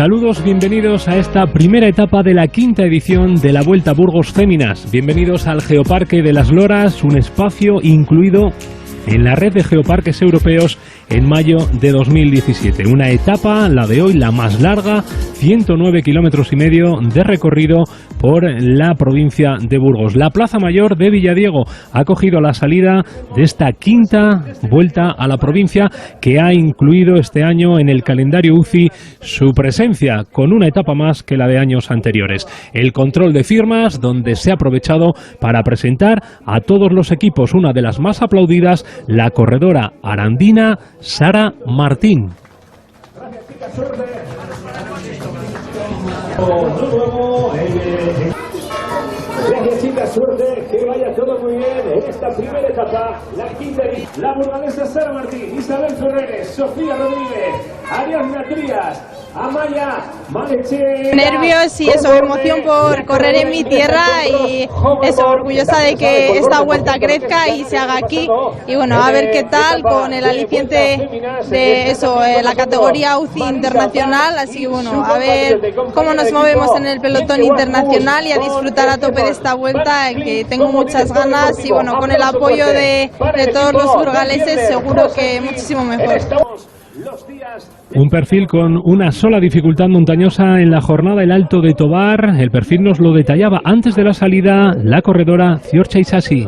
Saludos, bienvenidos a esta primera etapa de la quinta edición de la Vuelta a Burgos Féminas. Bienvenidos al Geoparque de las Loras, un espacio incluido en la red de geoparques europeos en mayo de 2017. Una etapa, la de hoy, la más larga, 109,5 kilómetros de recorrido por la provincia de Burgos. La Plaza Mayor de Villadiego ha acogido la salida de esta quinta vuelta a la provincia, que ha incluido este año en el calendario UCI su presencia con una etapa más que la de años anteriores. El control de firmas, donde se ha aprovechado para presentar a todos los equipos, una de las más aplaudidas, la corredora arandina Sara Martín. Gracias, chicas, suerte, que vaya todo muy bien en esta primera etapa, la quinta, la burgalesa Sara Martín, Isabel Ferreres, Sofía Rodríguez, Ariadna Trías, Amaya Maleche. Nervios y eso, emoción por correr en mi tierra y eso, orgullosa de que esta vuelta crezca y se haga aquí. Y bueno, a ver qué tal con el aliciente de eso, la categoría UCI internacional. Así que bueno, a ver cómo nos movemos en el pelotón internacional y a disfrutar a tope de esta vuelta, que tengo muchas ganas y bueno, con el apoyo de todos los burgaleses seguro que muchísimo mejor. Un perfil con una sola dificultad montañosa en la jornada, el Alto de Tobar. El perfil nos lo detallaba antes de la salida la corredora Ziortza Isasi.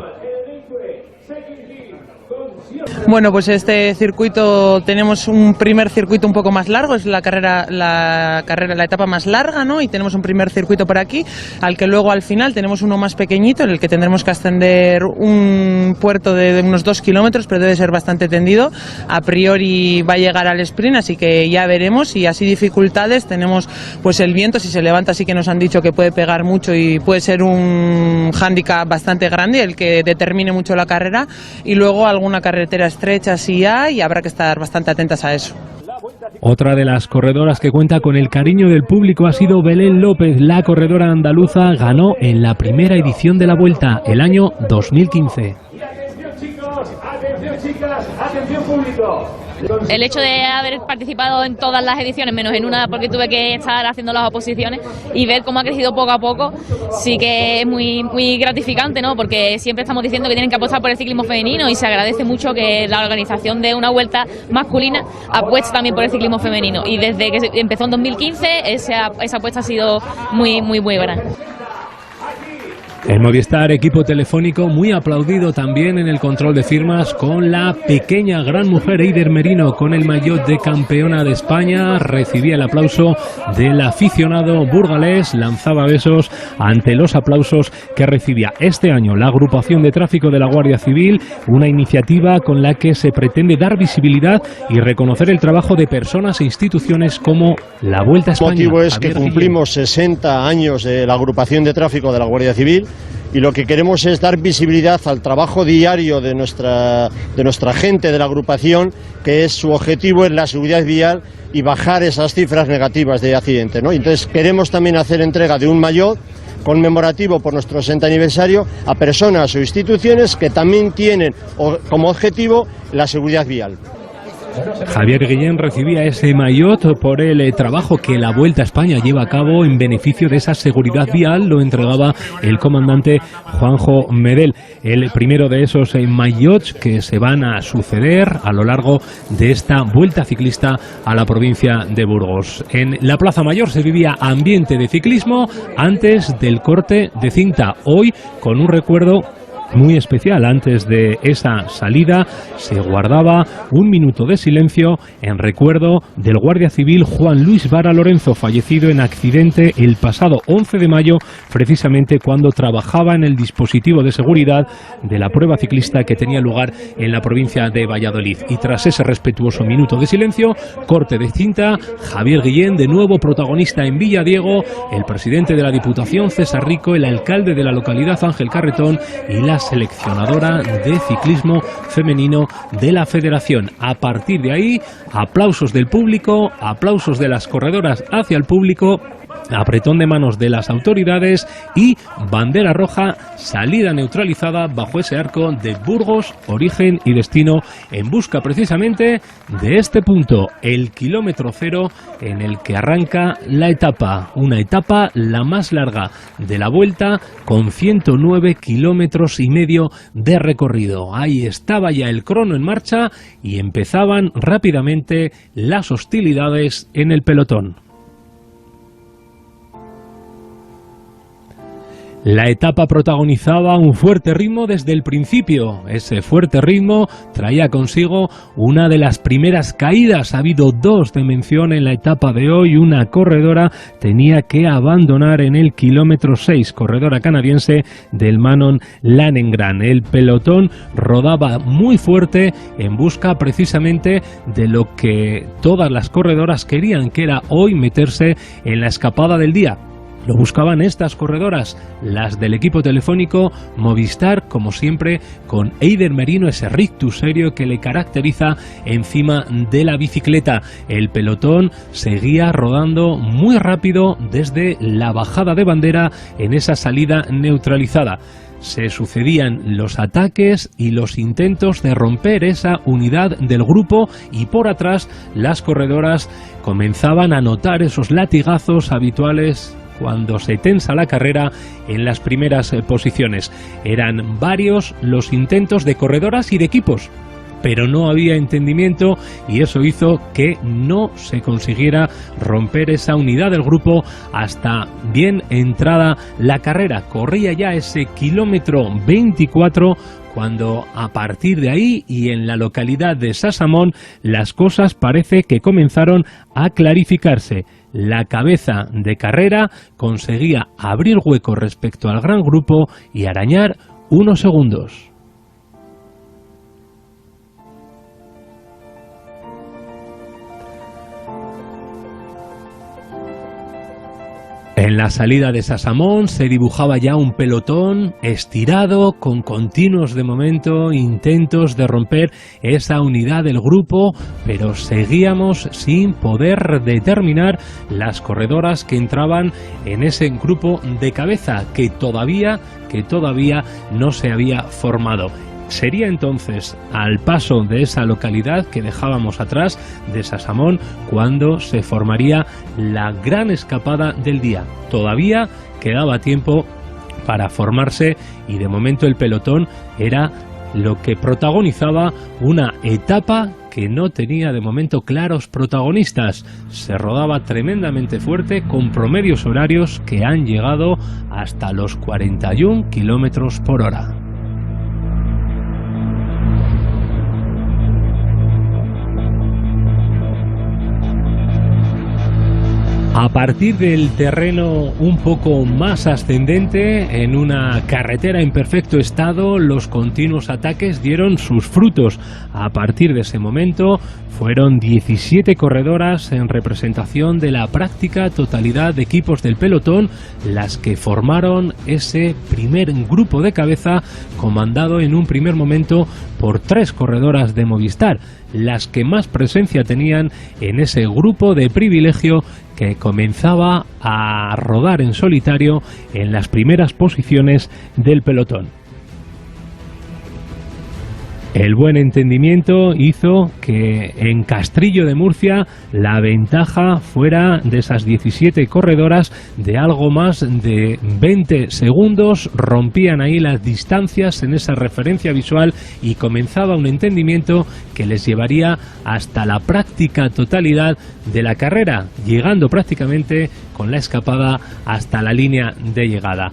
Bueno, pues este circuito, tenemos un primer circuito un poco más largo, es la etapa más larga, ¿no? Y tenemos un primer circuito por aquí, al que luego al final tenemos uno más pequeñito, en el que tendremos que ascender un puerto de unos 2 kilómetros, pero debe ser bastante tendido. A priori va a llegar al sprint, así que ya veremos. Y así dificultades, tenemos pues el viento, si se levanta sí que nos han dicho que puede pegar mucho y puede ser un hándicap bastante grande, el que determine mucho la carrera. Y luego alguna carretera estrecha sí hay y habrá que estar bastante atentas a eso. Otra de las corredoras que cuenta con el cariño del público ha sido Belén López. La corredora andaluza ganó en la primera edición de la Vuelta, el año 2015. Atención chicos, atención chicas, atención público. El hecho de haber participado en todas las ediciones, menos en una porque tuve que estar haciendo las oposiciones, y ver cómo ha crecido poco a poco, sí que es muy gratificante, ¿no? Porque siempre estamos diciendo que tienen que apostar por el ciclismo femenino y se agradece mucho que la organización de una vuelta masculina apueste también por el ciclismo femenino. Y desde que empezó en 2015 esa apuesta ha sido muy buena. El Movistar, equipo telefónico muy aplaudido también en el control de firmas, con la pequeña gran mujer Eider Merino con el maillot de campeona de España. Recibía el aplauso del aficionado burgalés, lanzaba besos ante los aplausos que recibía este año la agrupación de tráfico de la Guardia Civil, una iniciativa con la que se pretende dar visibilidad y reconocer el trabajo de personas e instituciones como la Vuelta a España. El motivo es que cumplimos 60 años de la agrupación de tráfico de la Guardia Civil. Y lo que queremos es dar visibilidad al trabajo diario de nuestra gente de la agrupación, que es su objetivo en la seguridad vial y bajar esas cifras negativas de accidentes, ¿no? Entonces queremos también hacer entrega de un maillot conmemorativo por nuestro 60 aniversario a personas o instituciones que también tienen como objetivo la seguridad vial. Javier Guillén recibía ese maillot por el trabajo que la Vuelta a España lleva a cabo en beneficio de esa seguridad vial. Lo entregaba el comandante Juanjo Medel, el primero de esos maillots que se van a suceder a lo largo de esta Vuelta ciclista a la provincia de Burgos. En la Plaza Mayor se vivía ambiente de ciclismo antes del corte de cinta. Hoy, con un recuerdo muy especial, antes de esa salida se guardaba un minuto de silencio en recuerdo del guardia civil Juan Luis Vara Lorenzo, fallecido en accidente el pasado 11 de mayo, precisamente cuando trabajaba en el dispositivo de seguridad de la prueba ciclista que tenía lugar en la provincia de Valladolid. Y tras ese respetuoso minuto de silencio, corte de cinta, Javier Guillén, de nuevo protagonista en Villadiego, el presidente de la Diputación César Rico, el alcalde de la localidad Ángel Carretón y la seleccionadora de ciclismo femenino de la Federación. A partir de ahí, aplausos del público, aplausos de las corredoras hacia el público apretón de manos de las autoridades y bandera roja, salida neutralizada bajo ese arco de Burgos, origen y destino, en busca precisamente de este punto, el kilómetro cero en el que arranca la etapa, una etapa la más larga de la Vuelta, con 109 kilómetros y medio de recorrido. Ahí estaba ya el crono en marcha y empezaban rápidamente las hostilidades en el pelotón. La etapa protagonizaba un fuerte ritmo desde el principio. Ese fuerte ritmo traía consigo una de las primeras caídas. Ha habido 2 de mención en la etapa de hoy. Una corredora tenía que abandonar en el kilómetro 6, corredora canadiense del Manon Lanengran. El pelotón rodaba muy fuerte en busca precisamente de lo que todas las corredoras querían, que era hoy meterse en la escapada del día. Lo buscaban estas corredoras, las del equipo telefónico Movistar, como siempre, con Eider Merino, ese rictus serio que le caracteriza encima de la bicicleta. El pelotón seguía rodando muy rápido desde la bajada de bandera en esa salida neutralizada. Se sucedían los ataques y los intentos de romper esa unidad del grupo, y por atrás las corredoras comenzaban a notar esos latigazos habituales cuando se tensa la carrera en las primeras posiciones. Eran varios los intentos de corredoras y de equipos, pero no había entendimiento, y eso hizo que no se consiguiera romper esa unidad del grupo hasta bien entrada la carrera. Corría ya ese kilómetro 24 cuando, a partir de ahí y en la localidad de Sasamón, las cosas parece que comenzaron a clarificarse. La cabeza de carrera conseguía abrir hueco respecto al gran grupo y arañar unos segundos. En la salida de Sasamón se dibujaba ya un pelotón estirado, con continuos de momento intentos de romper esa unidad del grupo, pero seguíamos sin poder determinar las corredoras que entraban en ese grupo de cabeza que todavía no se había formado. Sería entonces al paso de esa localidad que dejábamos atrás, de Sasamón, cuando se formaría la gran escapada del día. Todavía quedaba tiempo para formarse, y de momento el pelotón era lo que protagonizaba una etapa que no tenía de momento claros protagonistas. Se rodaba tremendamente fuerte, con promedios horarios que han llegado hasta los 41 kilómetros por hora. A partir del terreno un poco más ascendente, en una carretera en perfecto estado, los continuos ataques dieron sus frutos. A partir de ese momento fueron 17 corredoras en representación de la práctica totalidad de equipos del pelotón las que formaron ese primer grupo de cabeza, comandado en un primer momento por 3 corredoras de Movistar, las que más presencia tenían en ese grupo de privilegio que comenzaba a rodar en solitario en las primeras posiciones del pelotón. El buen entendimiento hizo que en Castrillo de Murcia la ventaja fuera de esas 17 corredoras de algo más de 20 segundos. Rompían ahí las distancias en esa referencia visual y comenzaba un entendimiento que les llevaría hasta la práctica totalidad de la carrera, llegando prácticamente con la escapada hasta la línea de llegada.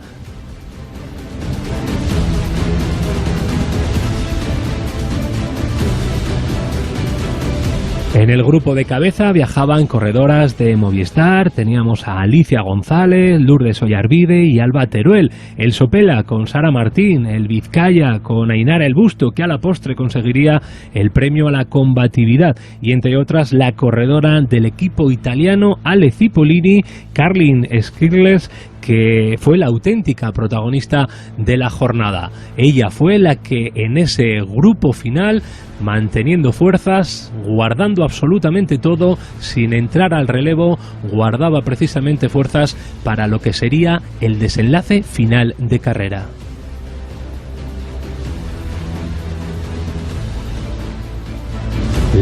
En el grupo de cabeza viajaban corredoras de Movistar. Teníamos a Alicia González, Lourdes Ollarvide y Alba Teruel. El Sopela con Sara Martín, el Vizcaya con Ainara El Busto, que a la postre conseguiría el premio a la combatividad. Y entre otras, la corredora del equipo italiano Ale Cipollini, Carlin Skirles, que fue la auténtica protagonista de la jornada. Ella fue la que en ese grupo final, manteniendo fuerzas, guardando absolutamente todo, sin entrar al relevo, guardaba precisamente fuerzas para lo que sería el desenlace final de carrera.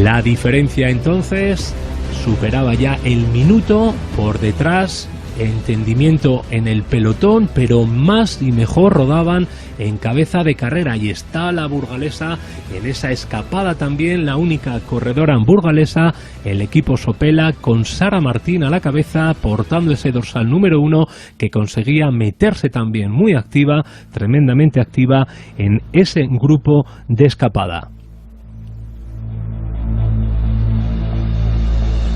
La diferencia entonces superaba ya el minuto por detrás, entendimiento en el pelotón, pero más y mejor rodaban en cabeza de carrera. Y está la burgalesa en esa escapada también, la única corredora burgalesa, el equipo Sopela, con Sara Martín a la cabeza, portando ese dorsal número 1, que conseguía meterse también muy activa, tremendamente activa en ese grupo de escapada.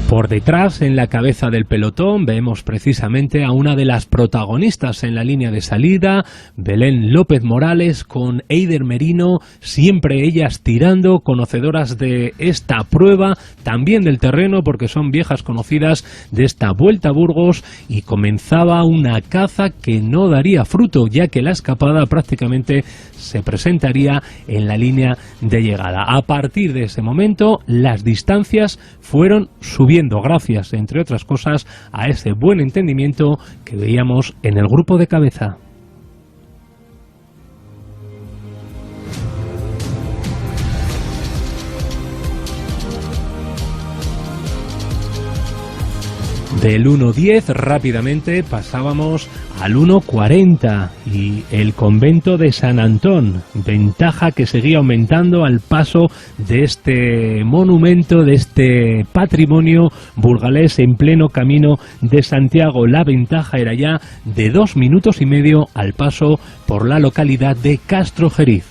Por detrás, en la cabeza del pelotón, vemos precisamente a una de las protagonistas en la línea de salida, Belén López Morales, con Eider Merino, siempre ellas tirando, conocedoras de esta prueba, también del terreno, porque son viejas conocidas de esta Vuelta a Burgos, y comenzaba una caza que no daría fruto, ya que la escapada prácticamente se presentaría en la línea de llegada. A partir de ese momento, las distancias fueron subiendo, gracias, entre otras cosas, a ese buen entendimiento que veíamos en el grupo de cabeza. Del 1.10 rápidamente pasábamos al 1.40 y el convento de San Antón, ventaja que seguía aumentando al paso de este monumento, de este patrimonio burgalés en pleno camino de Santiago. La ventaja era ya de 2 minutos y medio al paso por la localidad de Castrojeriz.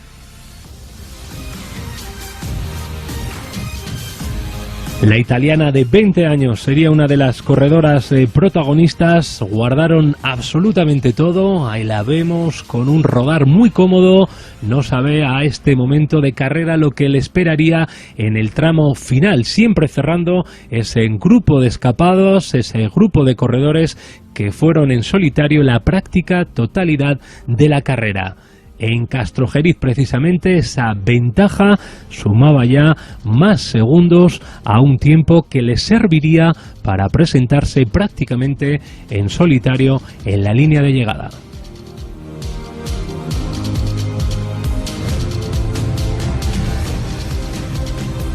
La italiana de 20 años sería una de las corredoras protagonistas, guardaron absolutamente todo, ahí la vemos con un rodar muy cómodo, no sabe a este momento de carrera lo que le esperaría en el tramo final, siempre cerrando ese grupo de escapados, ese grupo de corredores que fueron en solitario la práctica totalidad de la carrera. En Castrojeriz, precisamente, esa ventaja sumaba ya más segundos a un tiempo que les serviría para presentarse prácticamente en solitario en la línea de llegada.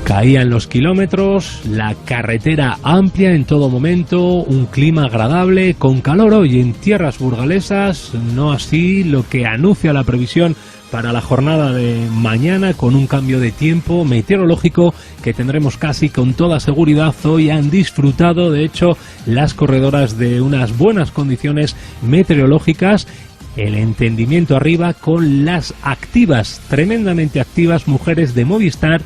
Caían los kilómetros, la carretera amplia en todo momento, un clima agradable, con calor hoy en tierras burgalesas, no así lo que anuncia la previsión para la jornada de mañana, con un cambio de tiempo meteorológico que tendremos casi con toda seguridad. Hoy han disfrutado, de hecho, las corredoras de unas buenas condiciones meteorológicas. El entendimiento arriba con las activas, tremendamente activas mujeres de Movistar,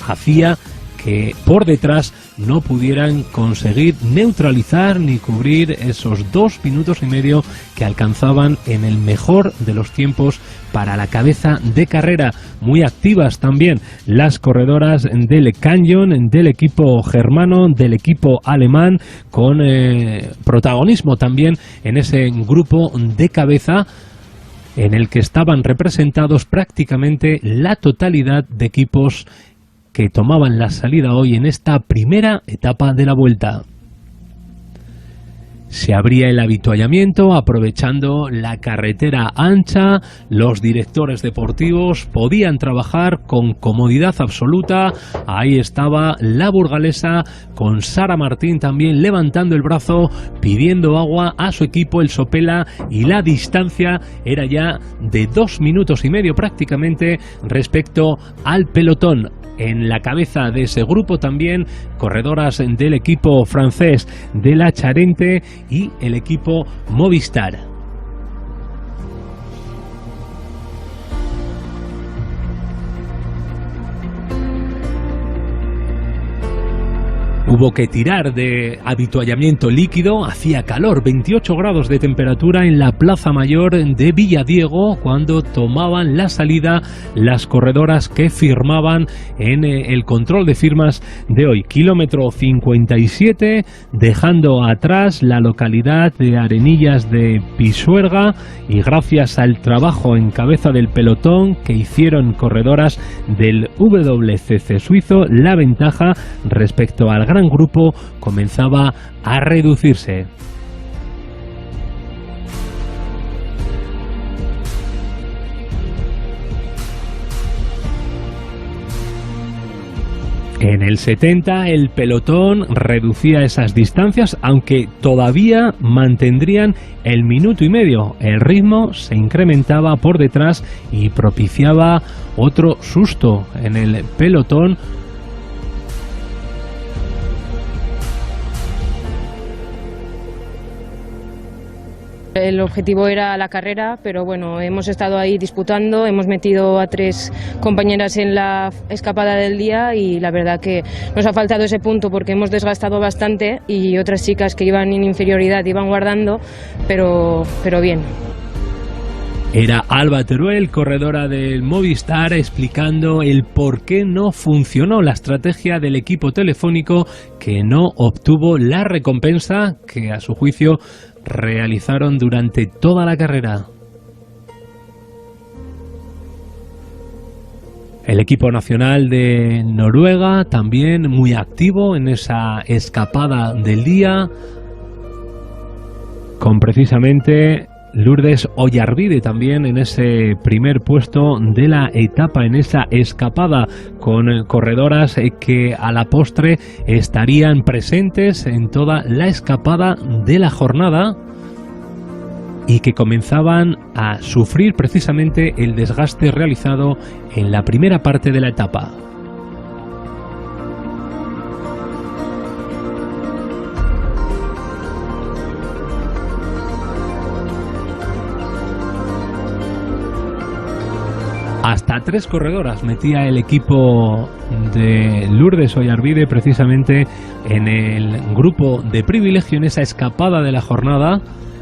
hacía que por detrás no pudieran conseguir neutralizar ni cubrir esos 2 minutos y medio que alcanzaban en el mejor de los tiempos para la cabeza de carrera. Muy activas también las corredoras del Canyon, del equipo germano, del equipo alemán, con protagonismo también en ese grupo de cabeza en el que estaban representados prácticamente la totalidad de equipos que tomaban la salida hoy en esta primera etapa de la Vuelta. Se abría el avituallamiento aprovechando la carretera ancha, los directores deportivos podían trabajar con comodidad absoluta. Ahí estaba la burgalesa con Sara Martín también levantando el brazo, pidiendo agua a su equipo, el Sopela, y la distancia era ya de 2 minutos y medio prácticamente respecto al pelotón. En la cabeza de ese grupo también corredoras del equipo francés de la Charente y el equipo Movistar. Hubo que tirar de avituallamiento líquido, hacía calor, 28 grados de temperatura en la Plaza Mayor de Villadiego cuando tomaban la salida las corredoras que firmaban en el control de firmas de hoy. Kilómetro 57, dejando atrás la localidad de Arenillas de Pisuerga, y gracias al trabajo en cabeza del pelotón que hicieron corredoras del WCC suizo, la ventaja respecto al gran grupo comenzaba a reducirse. En el 70 el pelotón reducía esas distancias, aunque todavía mantendrían el minuto y medio. El ritmo se incrementaba por detrás y propiciaba otro susto en el pelotón. El objetivo era la carrera, pero bueno, hemos estado ahí disputando, hemos metido a 3 compañeras en la escapada del día y la verdad que nos ha faltado ese punto porque hemos desgastado bastante y otras chicas que iban en inferioridad iban guardando, pero bien. Era Alba Teruel, corredora del Movistar, explicando el por qué no funcionó la estrategia del equipo telefónico, que no obtuvo la recompensa que a su juicio realizaron durante toda la carrera. El equipo nacional de Noruega también muy activo en esa escapada del día, con precisamente Lourdes Oyarbide también en ese primer puesto de la etapa, en esa escapada, con corredoras que a la postre estarían presentes en toda la escapada de la jornada y que comenzaban a sufrir precisamente el desgaste realizado en la primera parte de la etapa. Hasta 3 corredoras metía el equipo de Lourdes Oyarbide precisamente en el grupo de privilegio, en esa escapada de la jornada,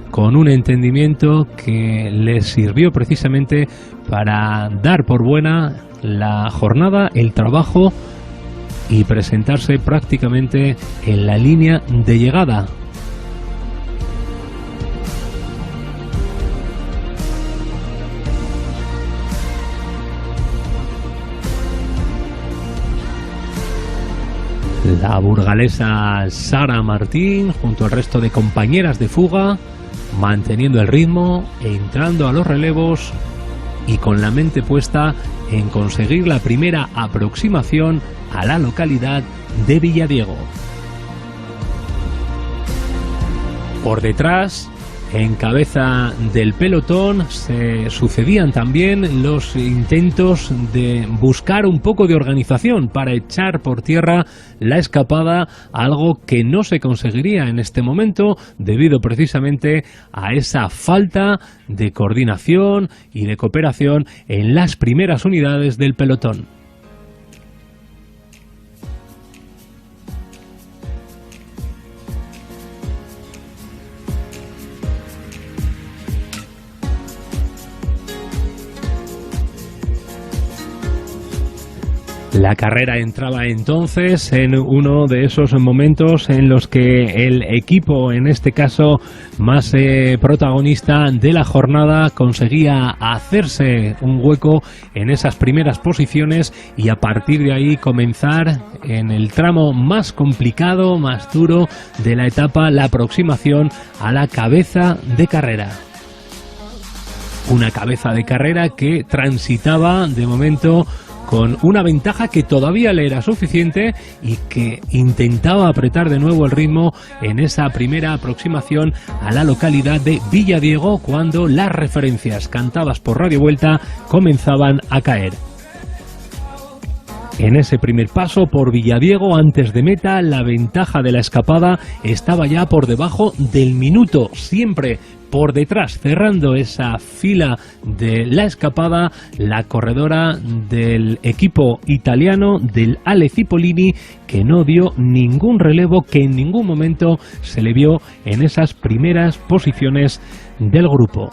con un entendimiento que les sirvió precisamente para dar por buena la jornada, el trabajo y presentarse prácticamente en la línea de llegada. La burgalesa Sara Martín, junto al resto de compañeras de fuga, manteniendo el ritmo, entrando a los relevos y con la mente puesta en conseguir la primera aproximación a la localidad de Villadiego. Por detrás, en cabeza del pelotón, se sucedían también los intentos de buscar un poco de organización para echar por tierra la escapada, algo que no se conseguiría en este momento debido precisamente a esa falta de coordinación y de cooperación en las primeras unidades del pelotón. La carrera entraba entonces en uno de esos momentos en los que el equipo, en este caso más protagonista de la jornada, conseguía hacerse un hueco en esas primeras posiciones y a partir de ahí comenzar en el tramo más complicado, más duro de la etapa, la aproximación a la cabeza de carrera. Una cabeza de carrera que transitaba de momento con una ventaja que todavía le era suficiente y que intentaba apretar de nuevo el ritmo en esa primera aproximación a la localidad de Villadiego, cuando las referencias cantadas por Radio Vuelta comenzaban a caer. En ese primer paso por Villadiego, antes de meta, la ventaja de la escapada estaba ya por debajo del minuto, siempre Por detrás, cerrando esa fila de la escapada, la corredora del equipo italiano, del Ale Cipollini, que no dio ningún relevo, que en ningún momento se le vio en esas primeras posiciones del grupo.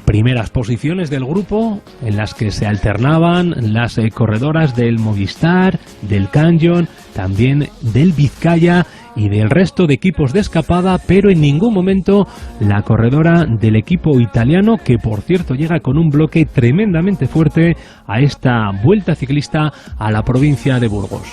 Primeras posiciones del grupo en las que se alternaban las corredoras del Movistar, del Canyon, también del Vizcaya y del resto de equipos de escapada, pero en ningún momento la corredora del equipo italiano, que por cierto llega con un bloque tremendamente fuerte a esta vuelta ciclista a la provincia de Burgos.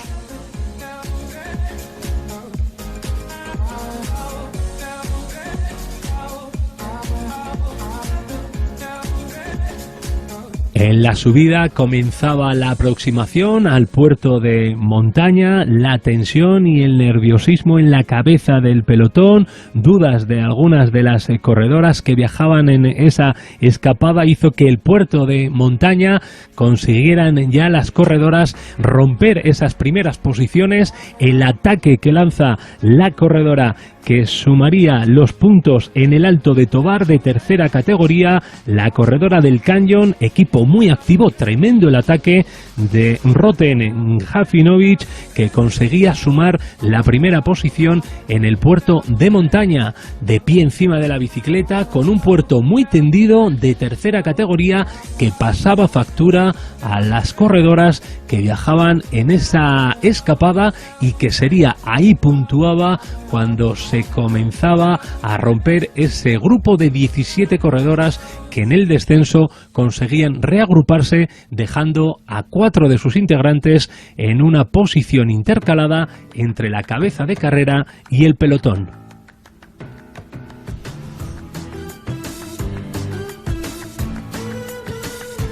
En la subida comenzaba la aproximación al puerto de montaña, la tensión y el nerviosismo en la cabeza del pelotón, dudas de algunas de las corredoras que viajaban en esa escapada hizo que el puerto de montaña consiguieran ya las corredoras romper esas primeras posiciones. El ataque que lanza la corredora que sumaría los puntos en el Alto de Tovar de tercera categoría, la corredora del Canyon, equipo muy activo, tremendo el ataque de Rotem Jafinovic, que conseguía sumar la primera posición en el puerto de montaña, de pie encima de la bicicleta, con un puerto muy tendido de tercera categoría que pasaba factura a las corredoras que viajaban en esa escapada y que sería ahí puntuaba cuando se comenzaba a romper ese grupo de 17 corredoras que en el descenso conseguían reagruparse, dejando a 4 de sus integrantes en una posición intercalada entre la cabeza de carrera y el pelotón.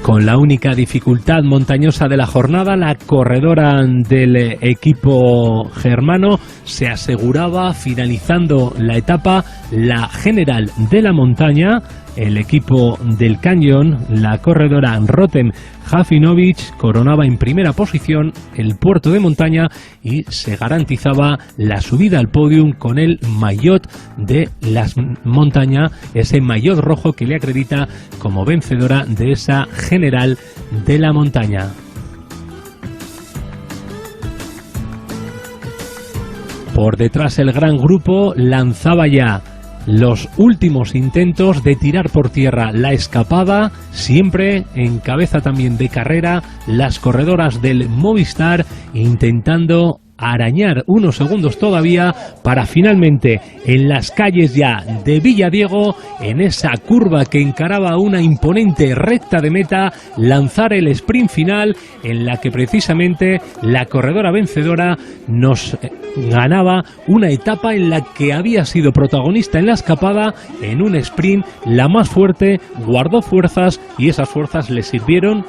Con la única dificultad montañosa de la jornada, la corredora del equipo germano se aseguraba, finalizando la etapa, la general de la montaña. El equipo del Canyon, la corredora Rotem Jafinovic, coronaba en primera posición el puerto de montaña y se garantizaba la subida al podium con el maillot de la montaña, ese maillot rojo que le acredita como vencedora de esa general de la montaña. Por detrás el gran grupo lanzaba ya los últimos intentos de tirar por tierra la escapada, siempre en cabeza también de carrera las corredoras del Movistar, intentando arañar unos segundos todavía para finalmente en las calles ya de Villadiego, en esa curva que encaraba una imponente recta de meta, lanzar el sprint final en la que precisamente la corredora vencedora nos ganaba una etapa en la que había sido protagonista en la escapada. En un sprint la más fuerte guardó fuerzas y esas fuerzas le sirvieron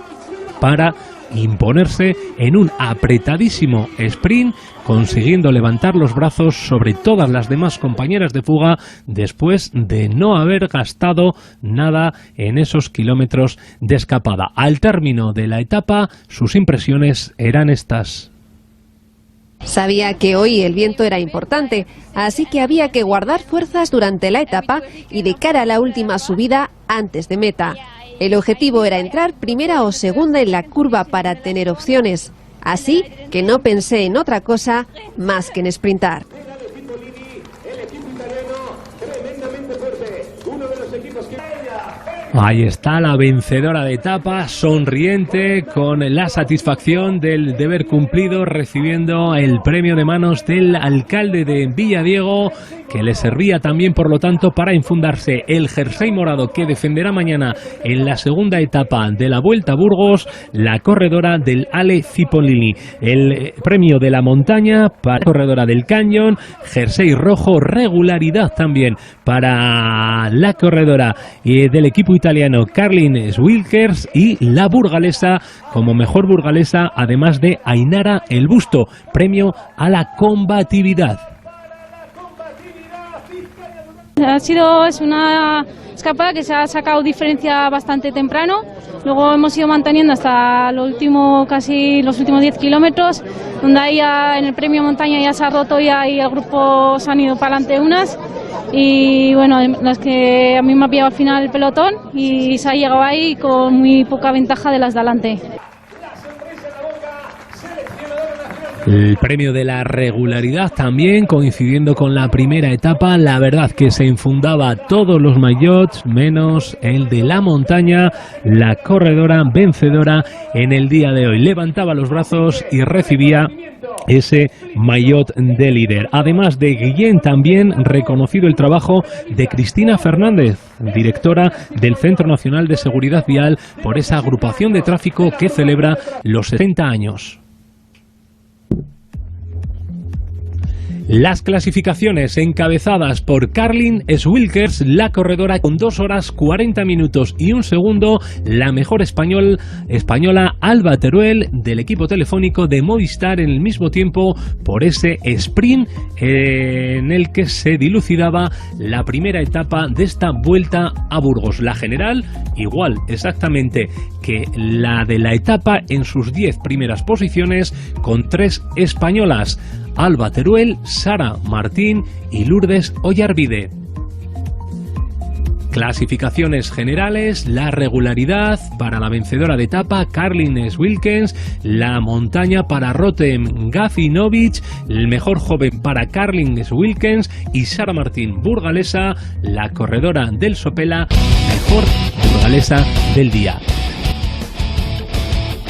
para imponerse en un apretadísimo sprint, consiguiendo levantar los brazos sobre todas las demás compañeras de fuga después de no haber gastado nada en esos kilómetros de escapada. Al término de la etapa, sus impresiones eran estas. Sabía que hoy el viento era importante, así que había que guardar fuerzas durante la etapa y de cara a la última subida antes de meta. El objetivo era entrar primera o segunda en la curva para tener opciones, así que no pensé en otra cosa más que en sprintar. Ahí está la vencedora de etapa, sonriente, con la satisfacción del deber cumplido, recibiendo el premio de manos del alcalde de Villadiego, que le servía también, por lo tanto, para enfundarse el jersey morado que defenderá mañana en la segunda etapa de la Vuelta a Burgos, la corredora del Ale Cipollini. El premio de la montaña para la corredora del Canyon, jersey rojo, regularidad también para la corredora del equipo italiano Carlin Wilkers, y la burgalesa como mejor burgalesa, además de Ainara El Busto, premio a la combatividad. Es una escapada que se ha sacado diferencia bastante temprano. Luego hemos ido manteniendo hasta lo último, casi los últimos 10 kilómetros, donde ahí ya en el premio montaña ya se ha roto ya y el grupo se han ido para adelante unas. Y bueno, las que a mí me ha pillado al final el pelotón y se ha llegado ahí con muy poca ventaja de las de adelante. El premio de la regularidad también coincidiendo con la primera etapa, la verdad que se infundaba todos los maillots menos el de la montaña. La corredora vencedora en el día de hoy levantaba los brazos y recibía ese maillot de líder. Además de Guillén, también reconocido el trabajo de Cristina Fernández, directora del Centro Nacional de Seguridad Vial, por esa agrupación de tráfico que celebra los 60 años. Las clasificaciones encabezadas por Carlin Swilkers, la corredora con 2 horas 40 minutos y 1 segundo, la mejor española Alba Teruel del equipo telefónico de Movistar en el mismo tiempo por ese sprint en el que se dilucidaba la primera etapa de esta vuelta a Burgos. La general igual exactamente que la de la etapa en sus 10 primeras posiciones con 3 españolas: Alba Teruel, Sara Martín y Lourdes Ollarvide. Clasificaciones generales: la regularidad para la vencedora de etapa Carlin Swilkers, la montaña para Rotem Gafinovic, el mejor joven para Carlin Swilkers y Sara Martín, burgalesa, la corredora del Sopela, mejor burgalesa del día.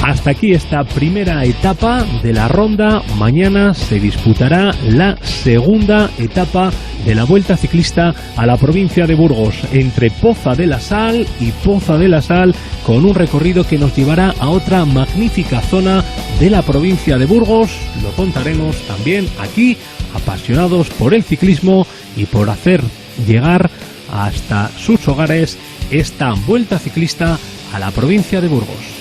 Hasta aquí esta primera etapa de la ronda. Mañana se disputará la segunda etapa de la Vuelta Ciclista a la provincia de Burgos, entre Poza de la Sal y Poza de la Sal, con un recorrido que nos llevará a otra magnífica zona de la provincia de Burgos. Lo contaremos también aquí, apasionados por el ciclismo y por hacer llegar hasta sus hogares esta Vuelta Ciclista a la provincia de Burgos.